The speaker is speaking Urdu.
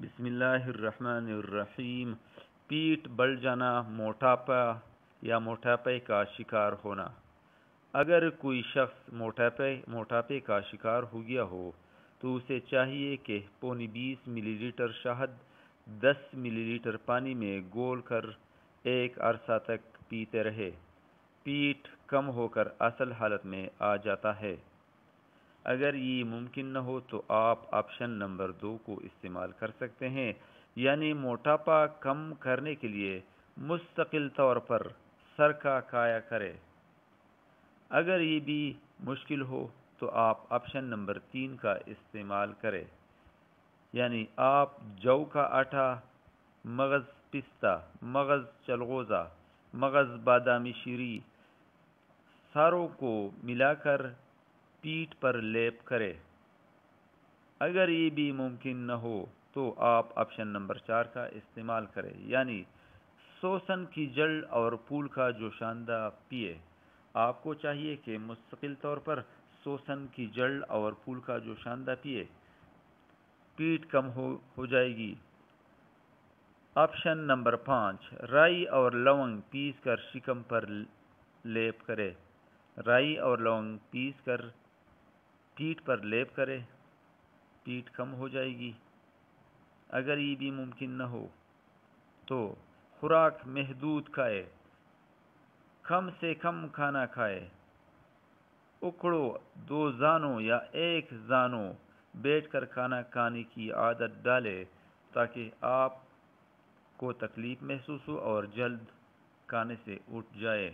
بسم اللہ الرحمن الرحیم۔ پیٹھ بڑھ جانا، موٹاپا یا موٹاپے کا شکار ہونا۔ اگر کوئی شخص موٹاپے کا شکار ہو گیا ہو تو اسے چاہیے کہ 20 ملی لیٹر شہد 10 ملی لیٹر پانی میں گھول کر ایک عرصہ تک پیتے رہے۔ پیٹھ کم ہو کر اصل حالت میں آ جاتا ہے۔ اگر یہ ممکن نہ ہو تو آپ آپشن نمبر 2 کو استعمال کر سکتے ہیں، یعنی موٹاپا کم کرنے کے لیے مستقل طور پر سرکہ کھایا کریں۔ اگر یہ بھی مشکل ہو تو آپ آپشن نمبر 3 کا استعمال کریں، یعنی آپ جو کا آٹا، مغز پستہ، مغز چلغوزہ، مغز بادامی شیری ساروں کو ملا کر پیٹھ پر لیپ کریں۔ اگر یہ بھی ممکن نہ ہو تو آپ آپشن نمبر 4 کا استعمال کریں، یعنی سوسن کی جڑ اور پھول کا جوشاندہ پیئے۔ آپ کو چاہیے کہ مستقل طور پر سوسن کی جڑ اور پھول کا جوشاندہ پیئے، پیٹھ کم ہو جائے گی۔ آپشن نمبر 5، رائی اور لونگ پیس کر شکم پر لیپ کریں۔ رائی اور لونگ پیس کر پیٹھ پر لیپ کریں، پیٹھ کم ہو جائے گی۔ اگر یہ بھی ممکن نہ ہو تو خوراک محدود کھائیں، کم سے کم کھانا کھائیں۔ اکڑوں 2 زانوں یا 1 زانوں بیٹھ کر کھانا کھانے کی عادت ڈالیں تاکہ آپ کو تکلیف محسوس ہو اور جلد کھانے سے اٹھ جائے۔